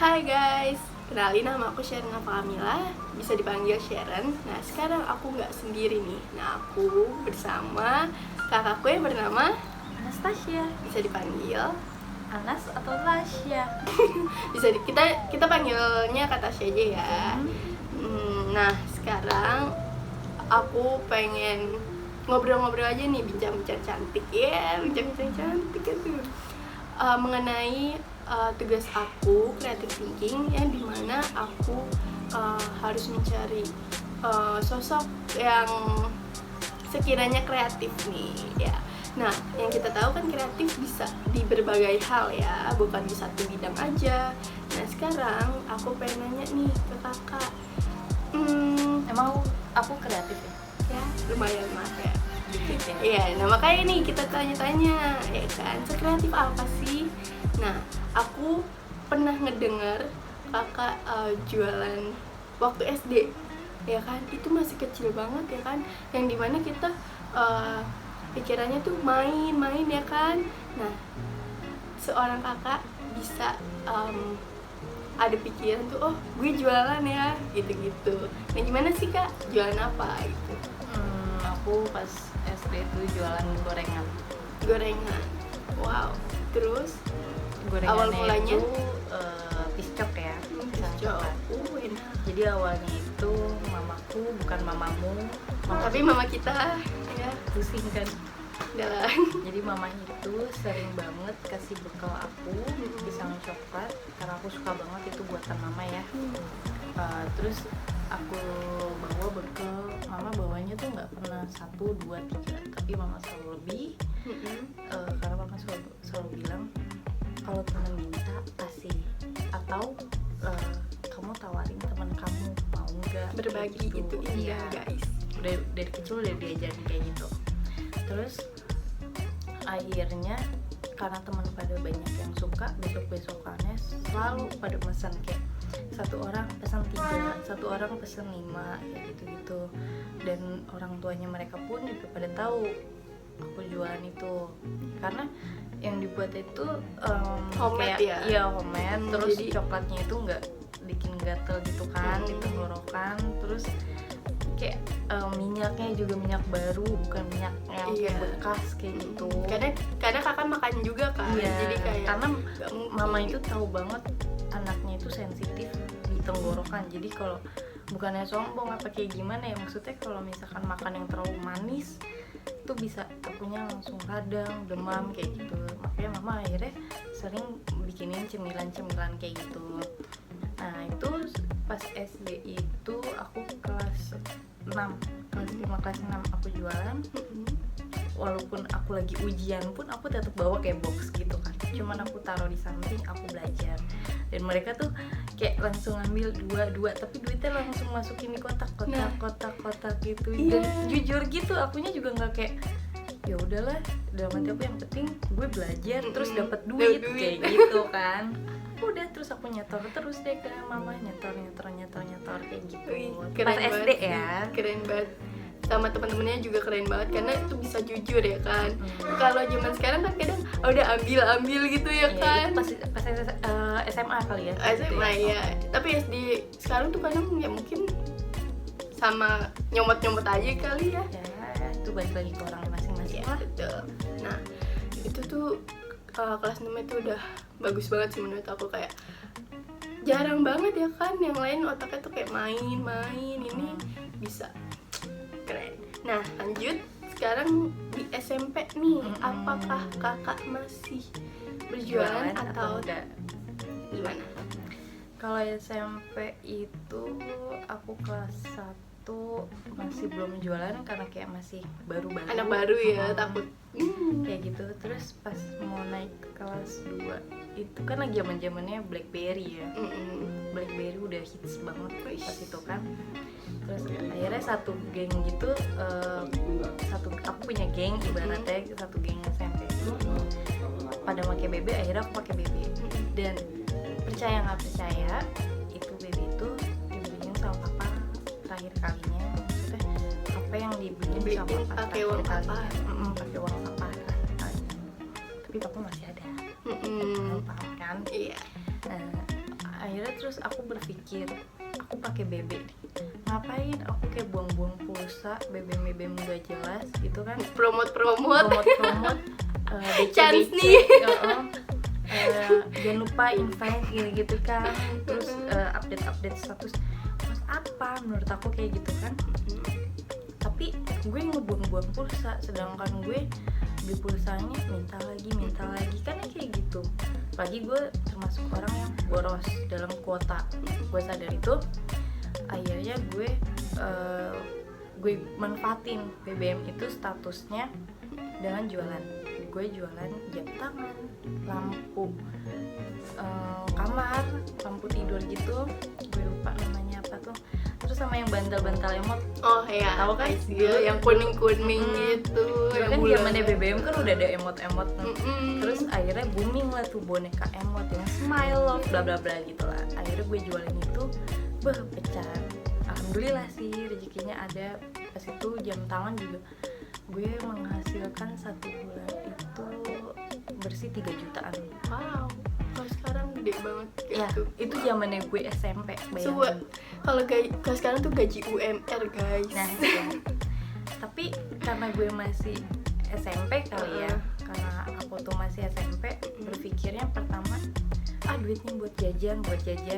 Hai guys, kenalin nama aku Sharon Kamila, bisa dipanggil Sharon. Nah sekarang aku nggak sendiri nih. Nah aku bersama kakakku yang bernama Anastasia, bisa dipanggil Anas atau Tasya. kita panggilnya kata Tasya aja ya. Nah sekarang aku pengen ngobrol-ngobrol aja nih, bincang-bincang cantik ya, bincang-bincang cantik itu mengenai tugas aku creative thinking, yang dimana aku harus mencari sosok yang sekiranya kreatif nih ya. Nah yang kita tahu kan kreatif bisa di berbagai hal ya, bukan di satu bidang aja. Nah sekarang aku pengen nanya nih ke kakak, Emang aku kreatif ya? ya lumayan lah ya. Dikit ya? Iya, nah makanya nih kita tanya-tanya ya kan, sekreatif apa sih? Nah, aku pernah ngedengar kakak jualan waktu SD, ya kan? Itu masih kecil banget ya kan, yang dimana kita pikirannya tuh main-main ya kan. Nah, seorang kakak bisa ada pikiran tuh, oh gue jualan ya, gitu-gitu. Nah gimana sih kak, jualan apa gitu? Aku pas SD tuh jualan gorengan. Gorengan, wow. Terus Gorengannya awal mulanya itu piscok ya, pisang coklat. enak. Jadi awalnya itu mamaku, bukan mamamu, Tapi mama kita ya pusing kan. dalam Jadi mama itu sering banget kasih bekal aku pisang coklat karena aku suka banget itu buatan mama ya. Terus aku bawa bekal, mama bawanya tuh nggak pernah 1, 2, 3, tapi mama selalu lebih. Karena mama selalu bilang kalau teman minta kasih, atau kamu tawarin teman kamu mau nggak berbagi gitu iya. indah guys. Udah dari kecil udah diajarin kayak gitu. Terus akhirnya karena teman pada banyak yang suka, besok-besokannya selalu pada pesan kayak satu orang pesan 3, satu orang pesan 5 kayak gitu-gitu. Dan orang tuanya mereka pun juga pada tahu aku jualan itu, karena yang dibuat itu Homemade kayak ya? Iya homemade. Terus Jadi coklatnya itu nggak bikin gatel gitu kan di tenggorokan. Terus kayak minyaknya juga minyak baru, bukan minyak yang kayak bekas kayak gitu. Karena kakak makan juga kan, Iya, jadi kayak karena gak mungkin. mama itu tahu banget anaknya itu sensitif di tenggorokan. Jadi kalau bukannya sombong apa kayak gimana ya, maksudnya kalau misalkan makan yang terlalu manis itu bisa akunya langsung radang, demam kayak gitu. Makanya mama akhirnya sering bikinin cemilan-cemilan kayak gitu. Nah itu pas SD itu aku kelas 6, kelas 5, kelas 6 aku jualan. Walaupun aku lagi ujian pun aku tetap bawa kayak box gitu kan, cuman aku taruh di samping, aku belajar. Dan mereka tuh kayak langsung ambil dua, tapi duitnya langsung masukin di kotak gitu. Dan jujur gitu, akunya juga nggak kayak ya udahlah, dalam hati aku yang penting gue belajar terus dapat duit kayak gitu kan. Udah, terus aku nyetor terus deh ke mama, nyetor kayak gitu. Pas SD ya. Keren banget. Sama teman-temannya juga keren banget karena itu bisa jujur ya kan. Kalau zaman sekarang kan kadang udah ambil gitu ya kan. Pas SMA kali ya. SMA ya. Tapi SD sekarang tuh kadang ya mungkin sama nyomot aja kali ya. Ya, itu balik lagi ke orang masing-masing lah. Betul. Nah, itu tuh kelas 6 itu udah bagus banget sih menurut aku, kayak jarang banget ya kan yang lain otaknya tuh kayak main-main, ini bisa keren. Nah lanjut, sekarang di SMP nih, apakah kakak masih berjualan atau enggak? gimana? Kalau SMP itu aku kelas 1 masih belum jualan karena kayak masih baru-baru. Anak baru ya, takut kayak gitu. Terus pas mau naik ke kelas 2 itu kan lagi zaman-zamannya BlackBerry ya. BlackBerry udah hits banget pas itu kan. Terus akhirnya satu geng gitu, aku punya geng, ibaratnya satu geng SMP itu pada pakai BB, akhirnya aku pakai BB. Dan percaya nggak percaya, itu BB itu dibeliin sama papa terakhir kalinya. Maksudnya apa yang dibeliin sama papa pakai uang papa. Pakai uang papa terakhir kalinya. Tapi papa masih ada, paham kan? Iya. akhirnya terus aku berpikir aku pakai BB nih, ngapain aku kayak buang-buang pulsa BBM gak jelas gitu kan, promote chance nih. Jangan lupa invite gitu kan, terus update status mas apa, menurut aku kayak gitu kan. Tapi gue ngebuang-buang pulsa, sedangkan gue beli pulsanya minta lagi kan kayak gitu. Apalagi gue termasuk orang yang boros dalam kuota. Gue sadar itu, akhirnya gue manfaatin BBM itu statusnya dengan jualan. Gue jualan jam tangan, lampu kamar, lampu tidur gitu, gue lupa namanya apa tuh. Terus sama yang bantal-bantal emot. Oh iya, tahu kan? Yang kuning-kuning gitu. Kan zamannya BBM kan udah ada emot-emot tuh. Terus akhirnya booming lah tuh boneka emot yang smile love bla bla bla gitu lah. Akhirnya gue jualin itu, pecah. Alhamdulillah sih rezekinya ada. Pas itu jam tangan juga gue menghasilkan 1 bulan itu bersih 3 jutaan. Wow, kalau sekarang gede banget Ya, gitu. itu zamannya gue SMP, bayangin. Kalau sekarang tuh gaji UMR guys. Nah, ya. Tapi karena gue masih SMP kali ya, karena aku tuh masih SMP, berpikirnya pertama, duitnya buat jajan,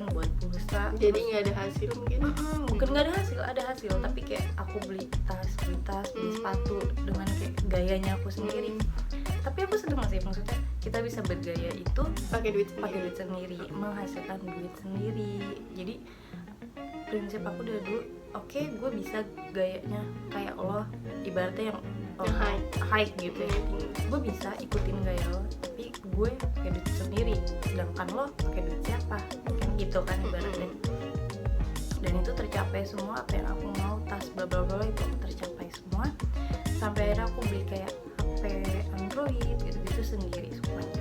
buat pulsa. Jadi nggak ada hasil mungkin. Bukan nggak ada hasil, tapi kayak aku beli tas, beli sepatu dengan kayak gayanya aku sendiri. Tapi aku seneng sih, maksudnya kita bisa bergaya itu pakai duit sendiri, menghasilkan duit sendiri. Jadi prinsip aku dari dulu, oke, gue bisa gayanya kayak lo, ibaratnya yang high gitu ya. Gue bisa ikutin gaya lo, tapi gue pakai duit sendiri, sedangkan lo pakai duit siapa, kan gitu kan ibaratnya. Dan itu tercapai semua, apa yang aku mau, tas bla bla bla itu tercapai semua. Sampai akhirnya aku beli kayak HP Android gitu-gitu sendiri semuanya.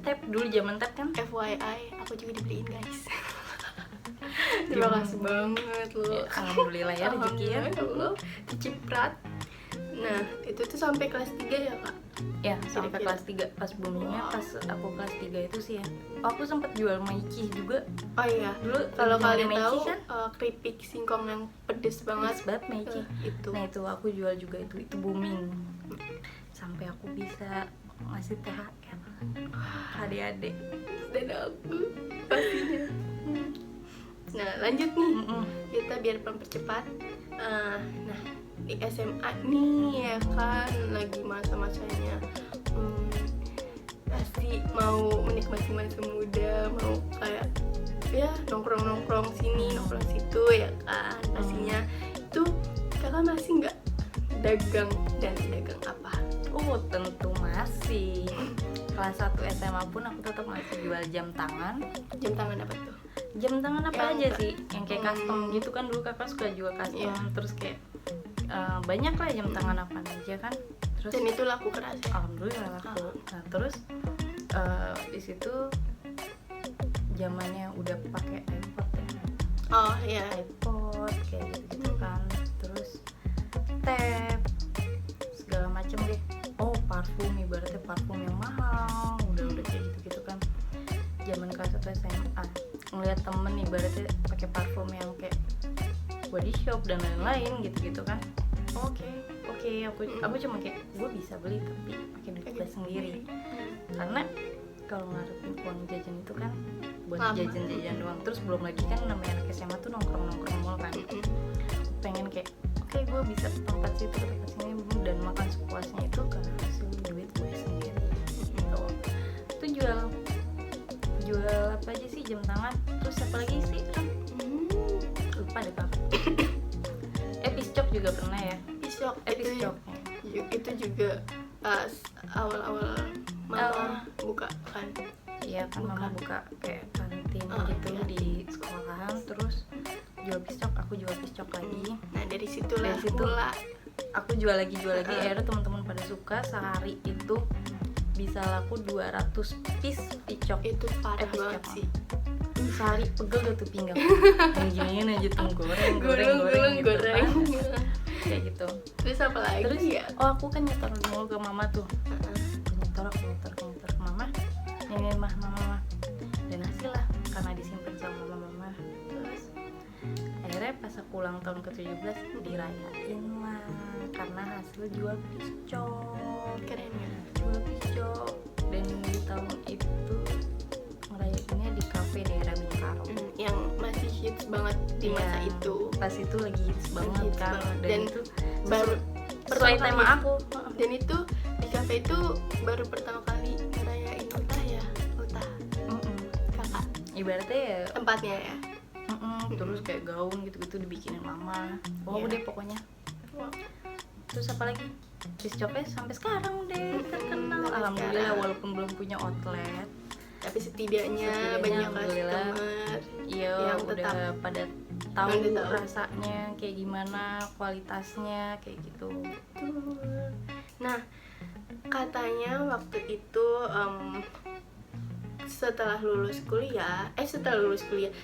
Tab dulu zaman tab kan. FYI, aku juga dibeliin guys. Terima kasih banget lo. Ya, alhamdulillah ya rezeki ya. Allah, diciprat. Nah, itu tuh sampai kelas 3 ya, Kak? Ya, sampai kelas 3 pas boomingnya. Pas aku kelas 3 itu sih ya. Aku sempat jual Maici juga. Oh iya, Dulu kalau kalian Maici tahu kan keripik singkong yang pedes banget. pedes banget Maici. Itu. Nah, itu aku jual juga itu booming. Sampai aku bisa ngasih THR adik-adik Dan aku pastinya. Nah, lanjut nih. Kita biar mempercepat. Nah, di SMA nih ya kan lagi masa-masanya pasti mau menikmati masa muda, mau kayak ya nongkrong sini, nongkrong situ ya kan. Pastinya itu kakak masih nggak dagang, dan dagang apa? Tentu masih. Kelas 1 SMA pun aku tetap masih jual jam tangan. Jam tangan apa tuh? Jam tangan apa Yang aja sih? Yang kayak custom gitu kan, dulu kakak suka jual custom. Terus kayak banyak lah jam tangan apa aja kan. Terus Dan itu laku keras ya? alhamdulillah laku. Nah, terus di situ zamannya udah pakai iPod ya. Oh iya. iPod kayak gitu kan. Terus tab segala macem deh. Parfum, ibaratnya parfum yang mahal, udah kayak gitu kan. Zaman kelas 1 SMA ngeliat temen ibaratnya pakai parfum yang kayak Body Shop dan lain-lain gitu kan. Oke, aku cuma kayak gue bisa beli tapi pakai duit gue sendiri. Karena kalau ngarepin uang jajan itu kan buat jajan-jajan doang. Terus belum lagi kan namanya anak SMA tuh nongkrong mall kan. Pengen kayak gue bisa tempat situ ke tempat sini dan makan sepuasnya itu karena hasil duit gue sendiri gitu. Itu jual apa aja sih, jam tangan. Terus apa lagi sih kan? Lupa deh kak. Piscok juga pernah ya. Piscok itu juga awal-awal mama buka kan. Iya kan, mama buka kayak kantin gitu di sekolahan. Terus jual piscok, aku jual piscok lagi. Nah dari situlah mulai aku jual lagi. Akhirnya teman-teman pada suka. Sehari itu bisa laku 200 piece piscok. Itu parah banget sih. Sehari pegel gak tuh pinggang. Gini aja tuh goreng gitu kan. Kayak gitu. Terus apa lagi? Terus ya? Aku kan nyetor mulu ke mama tuh. Nyetor ke mama. Ini mah mama dan hasil lah karena disimpan sama mama. Terus akhirnya pas aku ulang tahun ke-17 dirayain lah karena hasil jual piscok. Keren ya. Jual piscok, dan di tahun itu ngerayainnya di kafe daerah Bintaro. Yang masih hits banget di masa Iya, itu. pas itu lagi hits banget hits kan, banget. dan Dan itu baru sesuai pertama tema kali. aku. Dan itu di kafe itu baru pertama kali ngerayain ultah ya, ultah kakak Ibaratnya ya tempatnya ya. terus kayak gaun gitu-gitu dibikinin mama. Wow Iya. deh pokoknya. Terus apa lagi? Piscoknya sampai sekarang deh terkenal. sampai Alhamdulillah sekarang. walaupun belum punya outlet. Tapi setidaknya banyak alhamdulillah, customer iya yang udah tetap pada tahu udah tahu. rasanya kayak gimana, kualitasnya kayak gitu. Nah, katanya waktu itu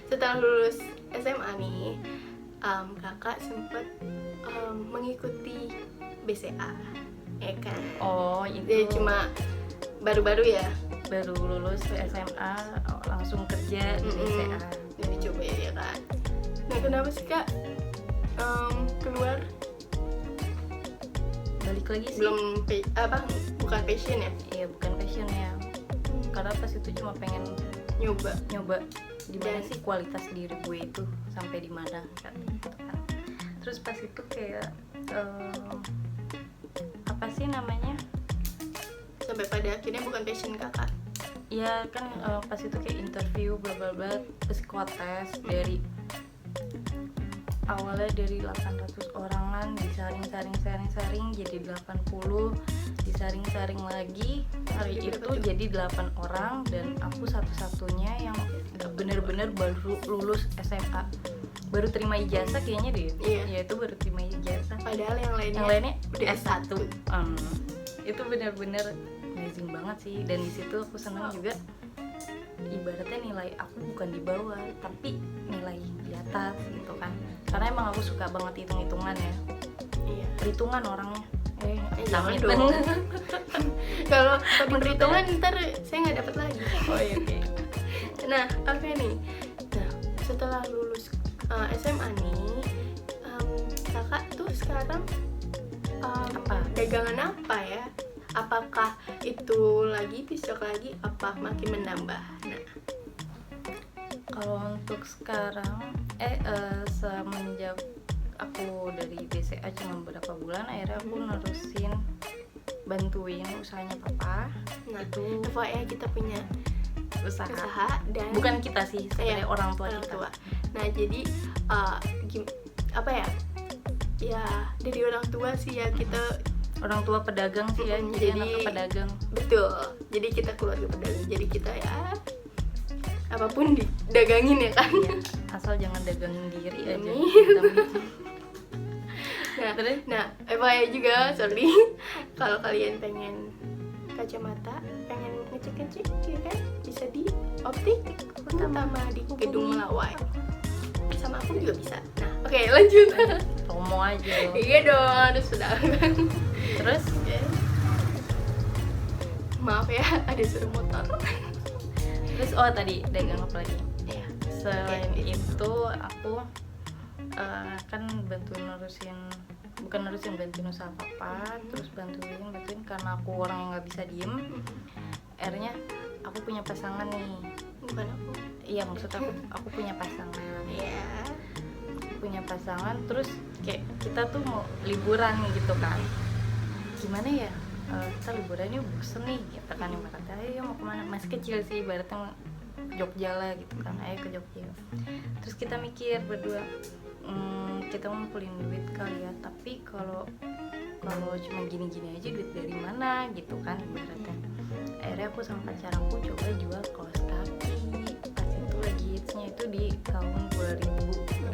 setelah lulus SMA nih, kakak sempet mengikuti BCA, ya kan? Oh itu Dia cuma baru-baru ya, baru lulus SMA langsung kerja di BCA. jadi coba ya kan. Nah, kenapa sih kak keluar? Balik lagi sih, Bukan passion ya? iya bukan passion ya, karena pas itu cuma pengen nyoba di mana Dan- sih kualitas diri gue itu sampai di mana kan, gitu kan. Terus pas itu kayak apa sih namanya, Sampai pada akhirnya bukan passion kakak. ya kan pas itu kayak interview bla bla bla, psikotes dari awalnya dari 800 orangan disaring jadi 80, disaring lagi hari Jadi itu berapa tuh? jadi 8 orang, dan aku satu-satunya yang bener-bener baru lulus SMA, baru terima ijazah kayaknya deh. Iya. Ya itu baru terima ijazah, Padahal yang yang lainnya udah S1. Itu bener-bener amazing banget sih, dan di situ aku senang juga. Ibaratnya nilai aku bukan di bawah tapi nilai di atas gitu kan, karena emang aku suka banget hitung-hitungan ya, Iya. perhitungan orangnya. Jangan amit dong. banget. Kalau di perhitungan ntar saya nggak dapat lagi. Oh iya, oke. Nah, oke nih. Nah, setelah lulus SMA nih, kakak tuh sekarang Apa? dagangan apa ya? Apakah itu lagi piscok lagi? Apa makin menambah? Nah, Kalau untuk sekarang semenjak aku dari BCA cuma beberapa bulan, akhirnya aku nerusin bantuin usahanya papa. nah Itu FYI kita punya usaha. dan Bukan kita sih, sebenarnya Iya, orang tua orang kita. tua. Nah, jadi apa ya? Ya dari orang tua sih ya kita. Orang tua pedagang sih ya, Mm-mm, jadi jadi- anaknya pedagang. Betul. Jadi kita keluarga pedagang. Jadi kita ya apapun didagangin ya kan. Iya, asal jangan dagangin diri aja. Amin. Nah, Terus? FYI juga, sorry. Kalau kalian pengen kacamata, pengen ngecek-ngecek ya kan, bisa di optik utama di Gedung Melawai. Sama aku juga bisa. Nah, oke, lanjut. Promo aja loh. Iya dong, harus sudah. Terus Maaf ya, ada suara motor. tadi dagang apa lagi? Iya. Selain Oke. itu aku kan bantuin bantuin usaha papa, terus bantuin karena aku orang yang nggak bisa diem. Akhirnya aku punya pasangan nih. Bukan aku. Iya, maksud aku punya pasangan. Iya. Punya pasangan, terus kayak kita tuh mau liburan gitu kan. Gimana ya? Kita liburannya bosen nih gitu kan, ibaratnya ayo mau kemana, masih kecil sih ibaratnya, Jogja lah gitu kan, ayo ke Jogja. Terus kita mikir berdua, kita ngumpulin duit kali ya, tapi kalau cuma gini-gini aja duit dari mana gitu kan ibaratnya. Akhirnya aku sama pacar aku coba jual kaos kaki. Pas itu lagi hitsnya itu di tahun 2018.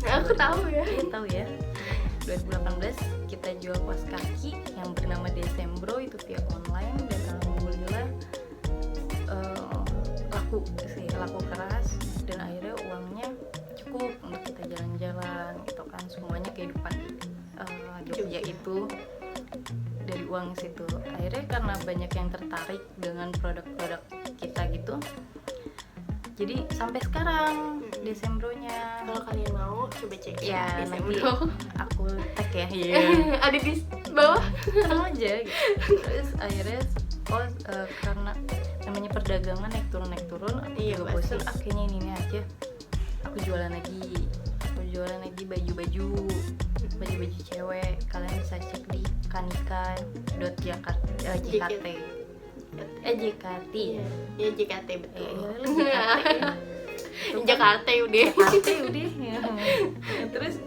Aku tahu ya. Iya tahu ya. 2018 kita jual kaos kaki yang bernama Desembro itu via online, dan alhamdulillah laku keras, dan akhirnya uangnya cukup untuk kita jalan-jalan gitu kan, semuanya kehidupan Jogja itu dari uang situ. Akhirnya karena banyak yang tertarik dengan produk-produk kita gitu. Jadi sampai sekarang Desembronya. Kalau kalian mau coba cek Ya nanti Desembro. aku tag ya. Ada di bawah. Sama aja gitu. Terus akhirnya karena namanya perdagangan naik turun aku Iya, juga bosen, pasti. akhirnya ini aja aku jualan lagi baju cewek. Kalian bisa cek di kanikan.jakarta JKT JKT Ya JKT betul. lu JKT ya. Jakarta udah. JKT udah ya. Terus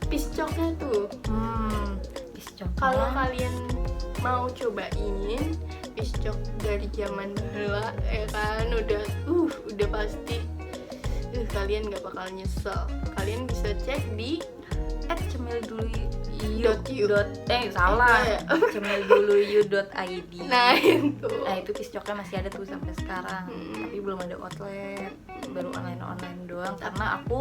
piscoknya tuh. Piscok Kalau kalian mau cobain piscok dari zaman dahulu ya kan, udah pasti kalian nggak bakal nyesel. Kalian bisa cek di @cemilduluyu.id. Iya. cemilduluyu.id. Nah itu Piscoknya masih ada tuh sampai sekarang. Tapi belum ada outlet, baru online doang karena aku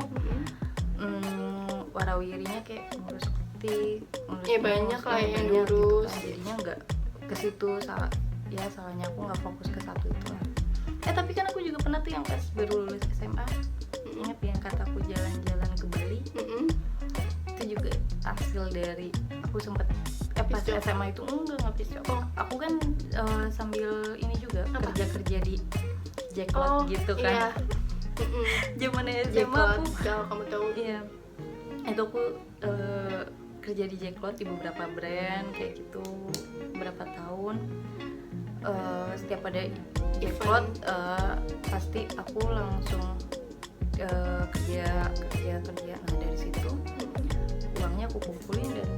warawirinya kayak ngurus kritik, Ya, banyak lah yang banyak diurus. gitu kan. Jadinya nggak ke situ, salahnya aku nggak fokus ke satu itu lah. Tapi kan aku juga pernah tuh yang pas baru lulus SMA, ingat yang kataku jalan-jalan ke Bali, itu juga hasil dari aku sempet pas Piscok. SMA itu nggak piscok. Aku kan sambil ini juga kerja di Jacklot gitu kan. Iya. Zaman SMA Jacklot, aku kalau kamu tahu. iya, itu aku kerja di Jacklot di beberapa brand kayak gitu berapa tahun. Setiap ada Jacklot pasti aku langsung kerja. Nah dari situ uangnya aku kumpulin dan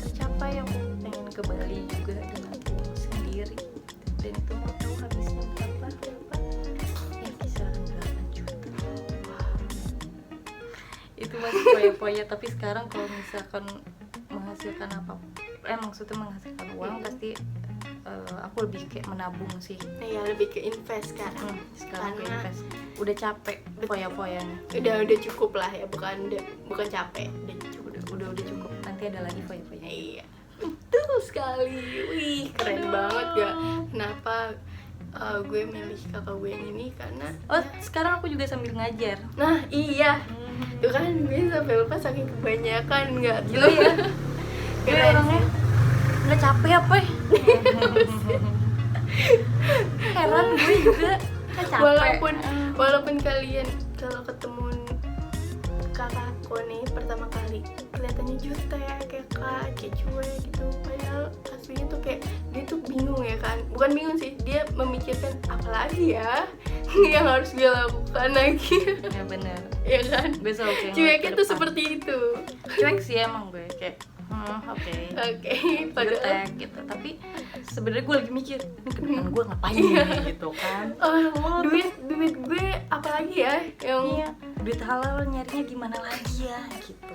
tercapai aku pengen ke Bali juga dengan uang sendiri. Dan itu mau tahu habisnya berapa? Ya kisaran 8 juta. Itu masih poya-poya, tapi sekarang kalau misalkan menghasilkan maksudnya menghasilkan uang pasti aku lebih kayak menabung sih. Ya lebih ke invest kan. Sekarang ke Karena invest. Udah capek poya-poyanya. udah cukup lah ya, bukan capek, udah cukup. Nanti ada lagi poya-poyanya. Iya, betul sekali. Wih, keren banget gak? Kenapa gue milih kakak gue yang ini? Karena Sekarang aku juga sambil ngajar. nah iya, tuh kan gue sampai lupa saking kebanyakan nggak Gila ya. Gue Keren. orangnya nggak capek apa ya? Heran gue juga nggak capek. Walaupun kalian kalau ketemu kakakku nih pertama kali kelihatannya jutek kayak cuek gitu, padahal aslinya tuh kayak dia tuh bingung ya kan, bukan bingung sih, dia memikirkan apa lagi ya yang harus dia lakukan lagi. Ya bener. Ya kan, Gue selalu kayak cueknya ngeliat tuh ke depan. seperti itu. Cuek sih emang gue kayak oke. Oke, padahal Jutek gitu. Tapi sebenarnya gue lagi mikir ini ke depan gue ngapain nih gitu kan. duit gue apalagi ya yang Iya, duit halal nyarinya gimana lagi ya gitu.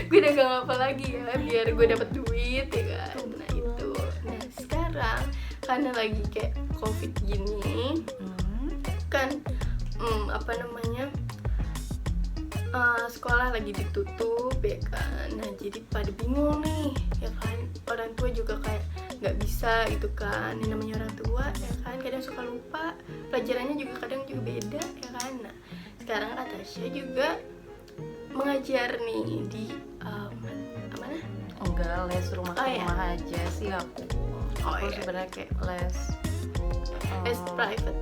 gue dagang apa lagi ya biar gue dapet duit ya kan. Nah itu, nah sekarang karena lagi kayak covid gini kan, apa namanya, sekolah lagi ditutup ya kan. Nah jadi pada bingung nih ya kan, orang tua juga kayak nggak bisa gitu kan. Ini namanya orang tua ya kan, kadang suka lupa, pelajarannya juga kadang juga beda ya kan. Nah sekarang Atasha juga mengajar nih di mana? Enggak, les rumah ke Oh, iya. rumah aja sih aku. Oh, Aku iya. sebenarnya kayak les Private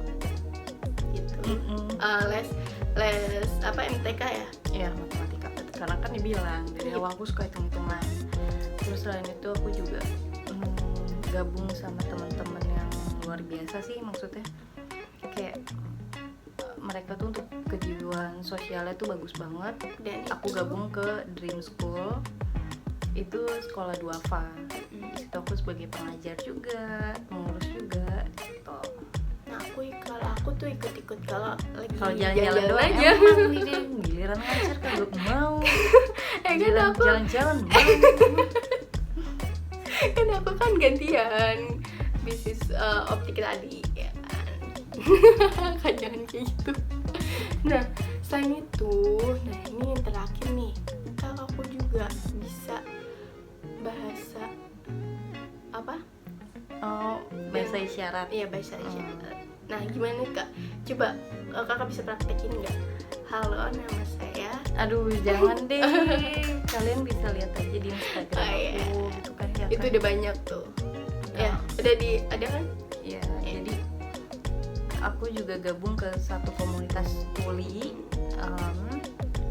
gitu. Les apa MTK ya? Ya matematika, karena kan dibilang dari Iya. awal aku suka hitung-hitungan. Terus selain itu aku juga gabung sama teman-teman yang luar biasa sih, maksudnya kayak mereka tuh untuk kejiwaan sosialnya tuh bagus banget. Dan Aku itu- gabung ke Dream School, itu sekolah duafa. Di situ aku sebagai pengajar juga, pengurus juga gitu. Nah kalau aku tuh ikut-ikut kalau lagi Kalau jalan-jalan doang aja. emang nih deh, giliran ngajar kagak mau. kan aku Jalan-jalan mau. kan aku kan gantian bisnis optik tadi ya kan. Kan jangan kayak gitu. Nah selain itu, nah ini yang terakhir nih, kakakku juga bisa bahasa apa? Oh, bahasa isyarat. Iya, bahasa isyarat. Nah, gimana Kak? Coba Kakak bisa praktekin nggak? Halo, nama saya. Aduh, jangan deh. Kalian bisa lihat aja di Instagram Oh, iya. aku gitu kan ya. Itu udah banyak tuh. Ya, udah ada kan? Ya, jadi aku juga gabung ke satu komunitas tuli.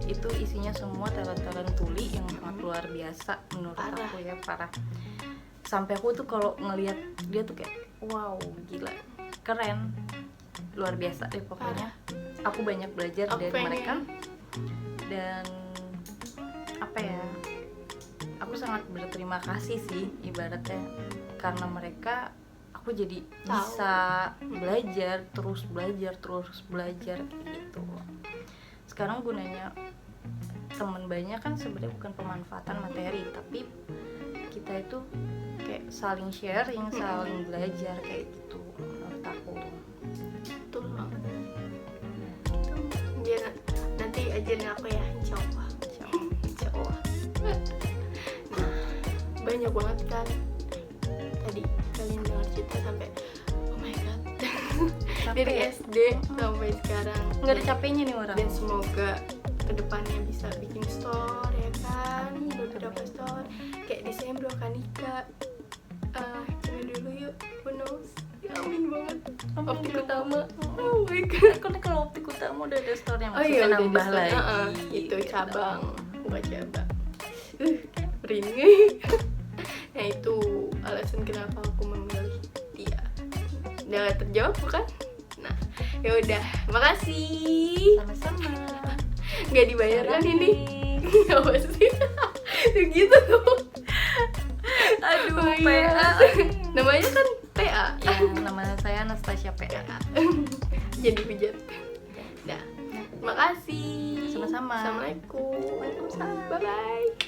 Itu isinya semua talent-talent tuli yang sangat luar biasa menurut Parah. aku ya, parah. Sampai aku tuh kalau ngelihat dia tuh kayak wow, gila, keren, luar biasa deh pokoknya. Aku banyak belajar Aku dari pengen. mereka, dan apa ya, aku sangat berterima kasih sih ibaratnya, karena mereka aku jadi bisa belajar terus belajar kayak gitu. Sekarang gunanya teman banyak kan sebenarnya bukan pemanfaatan materi, tapi kita itu kayak saling sharing, saling belajar kayak gitu menurut aku. Betul banget. Dia nanti ajarin aku ya, insya Allah. Nah, banyak banget kan tadi kalian dengar cerita sampai oh my god. Dari SD sampai sekarang. Nggak ada capeknya nih orang. Dan semoga kedepannya bisa bikin store ya kan, beberapa store kayak Desember akan nikah. Coba dulu yuk, who knows. Ya amin banget. Optik Utama. Oh my god. Kan kalau Optik Utama udah ada store yang Oh iya, udah nambah ada store. lagi. Itu Gitu. cabang, bukan cabang. Merinding. Nah itu alasan kenapa aku memilih dia. Udah gak terjawab bukan? Nah, ya udah, makasih. Sama-sama. Nggak dibayar kan ini? Apa sih? Gitu tuh. Aduh, Oh iya. PA. Namanya kan PA. Ya, nama saya Anastasia PA. Jadi pijat. Nah, makasih. Sama-sama. Assalamualaikum. Waalaikumsalam. Bye bye.